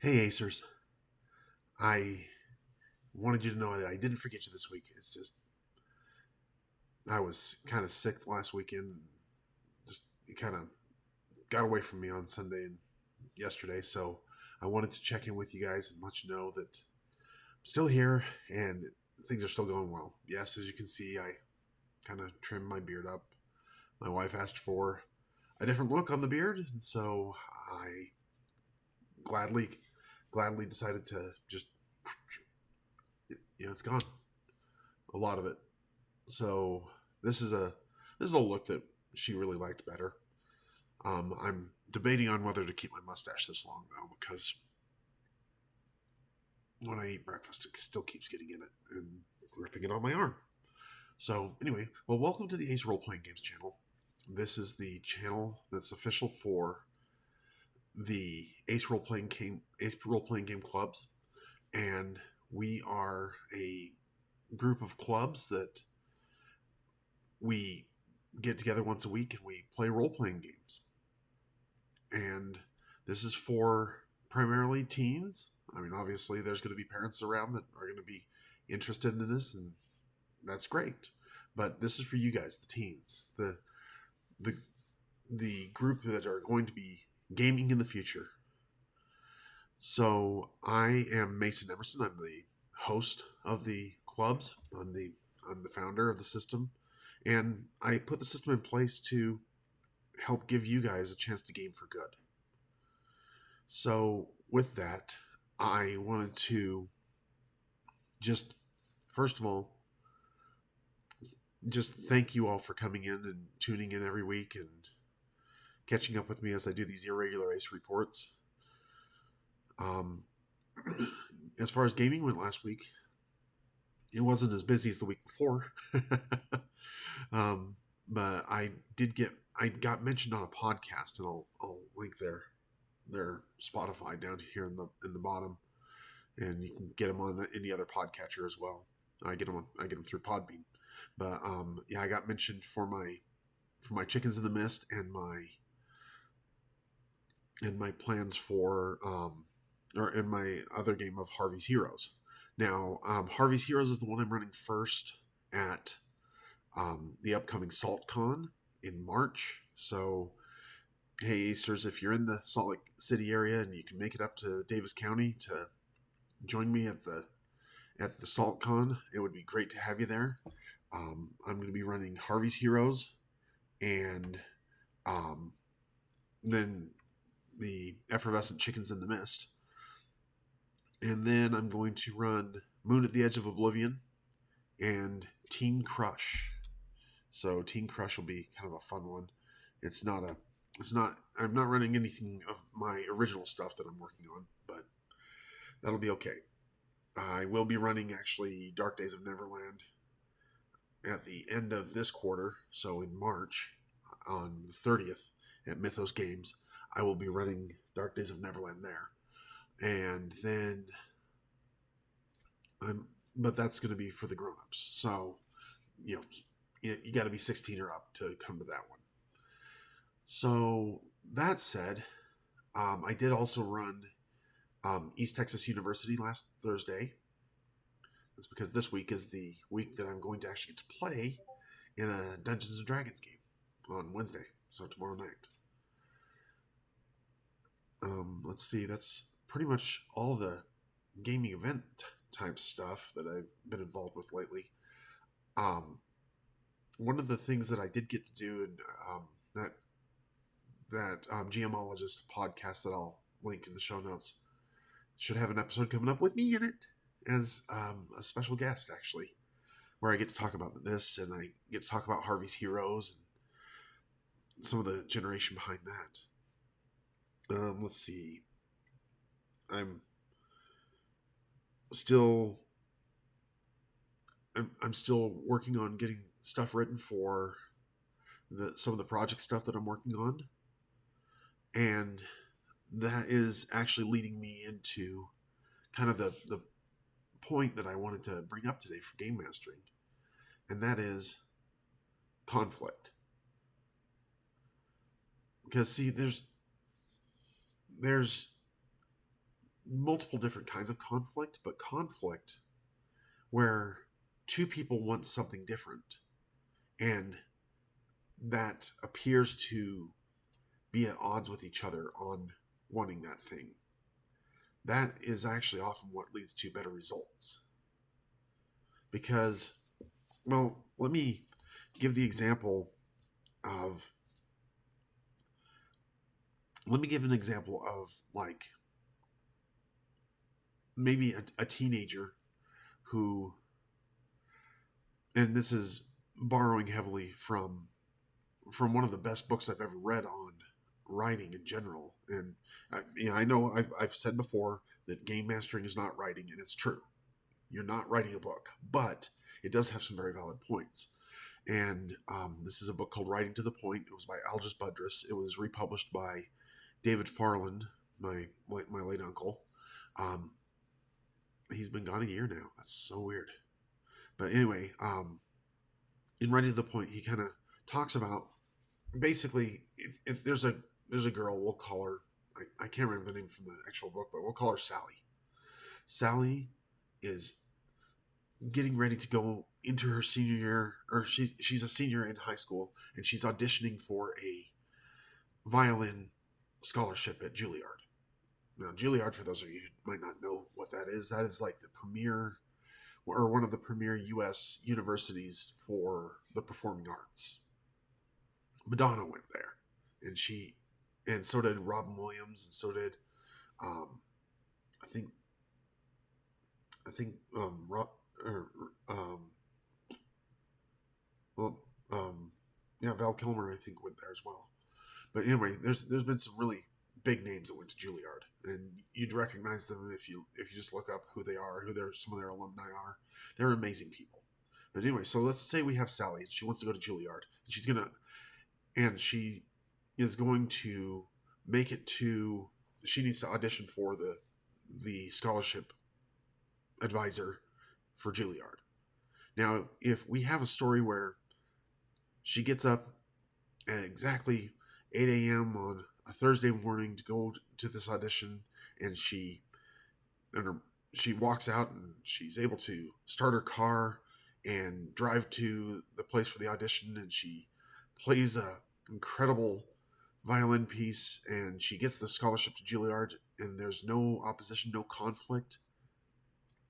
Hey Acers, I wanted you to know that I didn't forget you this week. It's just I was kind of sick last weekend. And just it kind of got away from me on Sunday and yesterday, so I wanted to check in with you guys and let you know that I'm still here and things are still going well. Yes, as you can see, I kind of trimmed my beard up. My wife asked for a different look on the beard, and so I gladly, gladly decided to just it's gone, a lot of it. So this is a this is a look that she really liked better. I'm debating on whether to keep my mustache this long though, because when I eat breakfast, it still keeps getting in it and ripping it on my arm. So anyway, well, welcome to the Ace Role Playing Games channel. This is the channel that's official for the Ace Role Playing Game clubs, and we are a group of clubs that we get together once a week and we play role playing games. And this is for primarily teens. I mean, obviously, there's going to be parents around that are going to be interested in this, and that's great. But this is for you guys, the teens, the the group that are going to be gaming in the future. So I am Mason Emerson. I'm the host of the clubs. I'm the founder of the system, and I put the system in place to help give you guys a chance to game for good. So, with that, I wanted to just, first of all, just thank you all for coming in and tuning in every week and catching up with me as I do these irregular ace reports. Um, as far as gaming went last week, it wasn't as busy as the week before. um, but I got mentioned on a podcast, and I'll link their Spotify down here in the bottom, and you can get them on any other podcatcher as well. I get them through Podbean, but yeah, I got mentioned for my Chickens in the Mist and my plans for or in my other game of Harvey's Heroes. Now, Harvey's Heroes is the one I'm running first at the upcoming SaltCon in March. So, hey, Acers, if you're in the Salt Lake City area and you can make it up to Davis County to join me at the SaltCon, it would be great to have you there. I'm going to be running Harvey's Heroes and um, then the Effervescent Chickens in the Mist. And then I'm going to run Moon at the Edge of Oblivion and Teen Crush. So Teen Crush will be kind of a fun one. I'm not running anything of my original stuff that I'm working on, but that'll be okay. I will be running actually Dark Days of Neverland at the end of this quarter, so in March, on the 30th at Mythos Games, I will be running Dark Days of Neverland there. And then but that's going to be for the grown-ups. So, you know, you got to be 16 or up to come to that one. So, that said, I did also run East Texas University last Thursday. That's because this week is the week that I'm going to actually get to play in a Dungeons and Dragons game on Wednesday, so tomorrow night. Let's see, that's pretty much all the gaming event type stuff that I've been involved with lately. One of the things that I did get to do, and that GMologist podcast that I'll link in the show notes should have an episode coming up with me in it as a special guest, actually, where I get to talk about this and I get to talk about Harvey's Heroes and some of the generation behind that. Let's see. I'm still I'm still working on getting stuff written for some of the project stuff that I'm working on, and that is actually leading me into kind of the point that I wanted to bring up today for game mastering, and that is conflict. Because see, there's multiple different kinds of conflict, but conflict where two people want something different and that appears to be at odds with each other on wanting that thing. That is actually often what leads to better results. Because, well, let me give the example of, let me give an example of like maybe a teenager who, and this is borrowing heavily from one of the best books I've ever read on writing in general. And I know I've said before that game mastering is not writing, and it's true. You're not writing a book, but it does have some very valid points. And this is a book called Writing to the Point. It was by Algis Budrys. It was republished by David Farland, my late uncle. Um, he's been gone a year now. That's so weird. But anyway, in Writing to the Point, he kind of talks about basically if there's a girl, we'll call her, I can't remember the name from the actual book, but we'll call her Sally. Sally is getting ready to go into her senior year, or she's a senior in high school, and she's auditioning for a violin scholarship at Juilliard. Now, Juilliard, for those of you who might not know what that is like the premier, or one of the premier U.S. universities for the performing arts. Madonna went there, and so did Robin Williams, and so did, um, I think, I think, or, well, yeah, Val Kilmer, I think, went there as well. But anyway, there's been some really big names that went to Juilliard, and you'd recognize them if you just look up who they are, some of their alumni are. They're amazing people. But anyway, so let's say we have Sally, and she wants to go to Juilliard, and she is going to make it to. She needs to audition for the scholarship advisor for Juilliard. Now, if we have a story where she gets up at exactly 8 a.m. on a Thursday morning to go to this audition, and she walks out and she's able to start her car and drive to the place for the audition, and she plays a incredible violin piece, and she gets the scholarship to Juilliard, and there's no opposition, no conflict.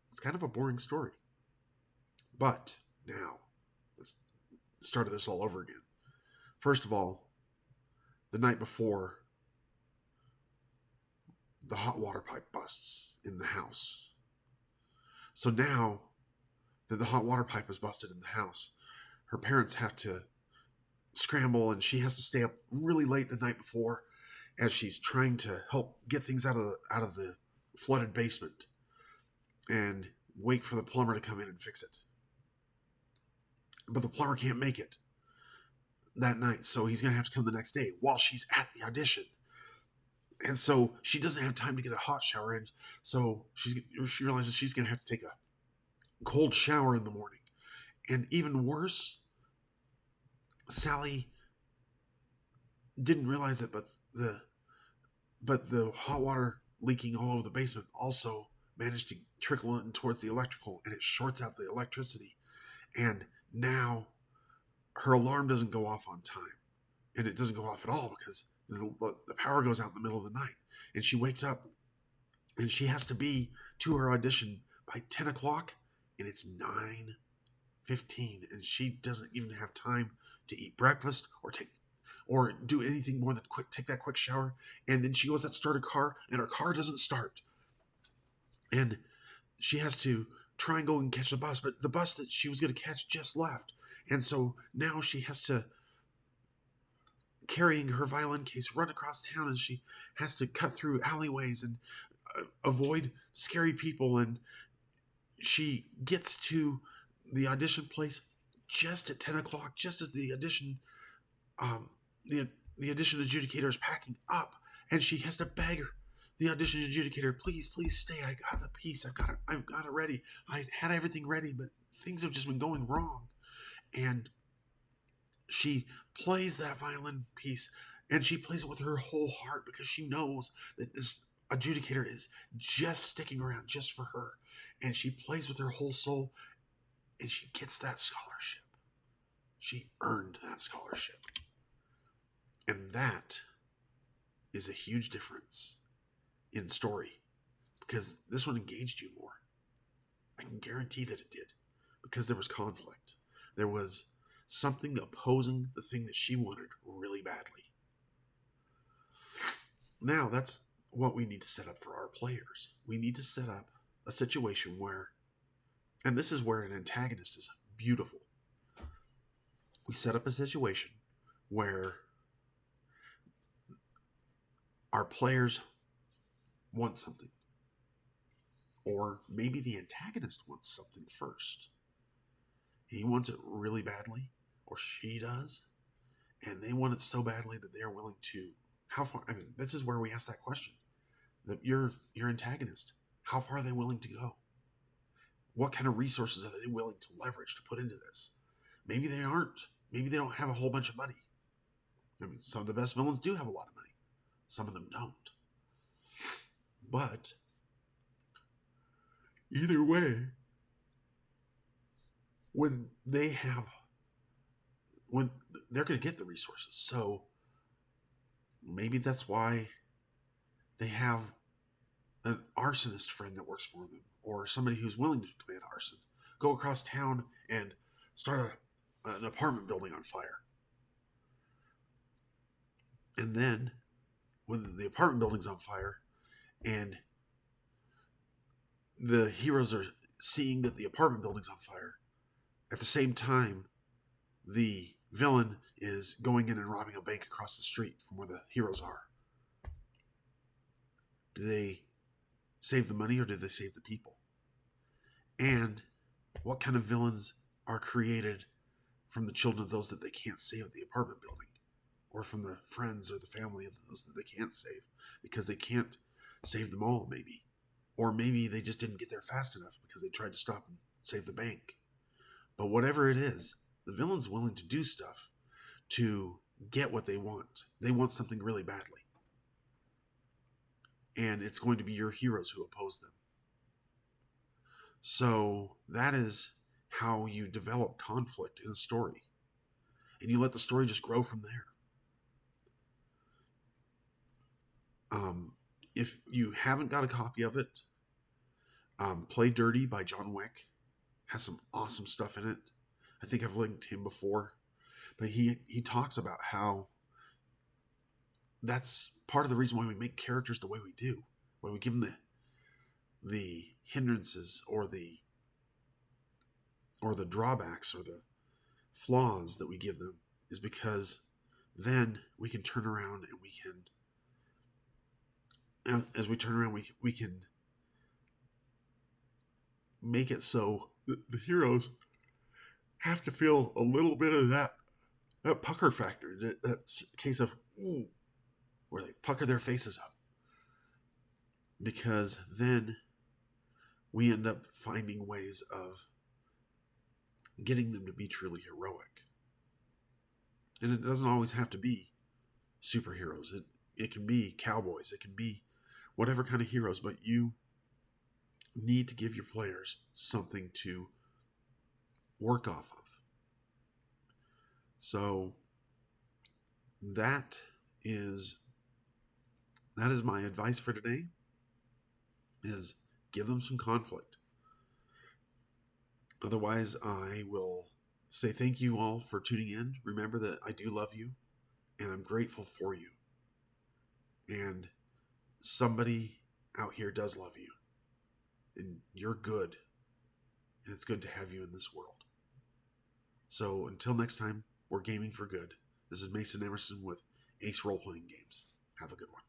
It's kind of a boring story. But now, let's start this all over again. First of all, the night before, the hot water pipe busts in the house. So now that the hot water pipe is busted in the house, her parents have to scramble, and she has to stay up really late the night before as she's trying to help get things out of the flooded basement and wait for the plumber to come in and fix it. But the plumber can't make it that night, so he's going to have to come the next day while she's at the audition. And so she doesn't have time to get a hot shower in, so she realizes she's going to have to take a cold shower in the morning. And even worse, Sally didn't realize it, but the hot water leaking all over the basement also managed to trickle in towards the electrical, and it shorts out the electricity. And now her alarm doesn't go off on time, and it doesn't go off at all because the power goes out in the middle of the night, and she wakes up, and she has to be to her audition by 10 o'clock, and it's 9:15, and she doesn't even have time to eat breakfast or do anything more than take that quick shower. And then she goes out to start her car, and her car doesn't start, and she has to try and go and catch the bus, but the bus that she was going to catch just left. And so now she has to, carrying her violin case, run across town, and she has to cut through alleyways and avoid scary people. And she gets to the audition place just at 10 o'clock, just as the audition the audition adjudicator is packing up, and she has to beg the audition adjudicator, please stay. I got the piece. I've got it ready. I had everything ready, but things have just been going wrong. And she plays that violin piece, and she plays it with her whole heart because she knows that this adjudicator is just sticking around just for her, and she plays with her whole soul, and she gets that scholarship. She earned that scholarship. And that is a huge difference in story, because this one engaged you more. I can guarantee that it did, because there was conflict. There was something opposing the thing that she wanted really badly. Now, that's what we need to set up for our players. We need to set up a situation where, and this is where an antagonist is beautiful. We set up a situation where our players want something, or maybe the antagonist wants something first. He wants it really badly, or she does, and they want it so badly that they are willing to. How far? I mean, this is where we ask that question. That your antagonist, how far are they willing to go? What kind of resources are they willing to leverage to put into this? Maybe they aren't. Maybe they don't have a whole bunch of money. I mean, some of the best villains do have a lot of money. Some of them don't. But either way, when they're going to get the resources. So maybe that's why they have an arsonist friend that works for them, or somebody who's willing to commit arson, go across town and start an apartment building on fire. And then when the apartment building's on fire and the heroes are seeing that the apartment building's on fire, at the same time, the villain is going in and robbing a bank across the street from where the heroes are. Do they save the money, or do they save the people? And what kind of villains are created from the children of those that they can't save at the apartment building, or from the friends or the family of those that they can't save because they can't save them all, maybe. Or maybe they just didn't get there fast enough because they tried to stop and save the bank. But whatever it is, the villain's willing to do stuff to get what they want. They want something really badly. And it's going to be your heroes who oppose them. So that is how you develop conflict in a story. And you let the story just grow from there. If you haven't got a copy of it, Play Dirty by John Wick has some awesome stuff in it. I think I've linked him before. But he talks about how that's part of the reason why we make characters the way we do. Why we give them the hindrances or the drawbacks or the flaws that we give them, is because then we can turn around and as we turn around, we can make it so the heroes have to feel a little bit of that pucker factor, that case of where they pucker their faces up, because then we end up finding ways of getting them to be truly heroic. And it doesn't always have to be superheroes. It can be cowboys. It can be whatever kind of heroes, but you need to give your players something to work off of. So that is my advice for today, is give them some conflict. Otherwise, I will say thank you all for tuning in. Remember that I do love you, and I'm grateful for you. And somebody out here does love you, and you're good, and it's good to have you in this world. So until next time, we're gaming for good. This is Mason Emerson with Ace Role Playing Games. Have a good one.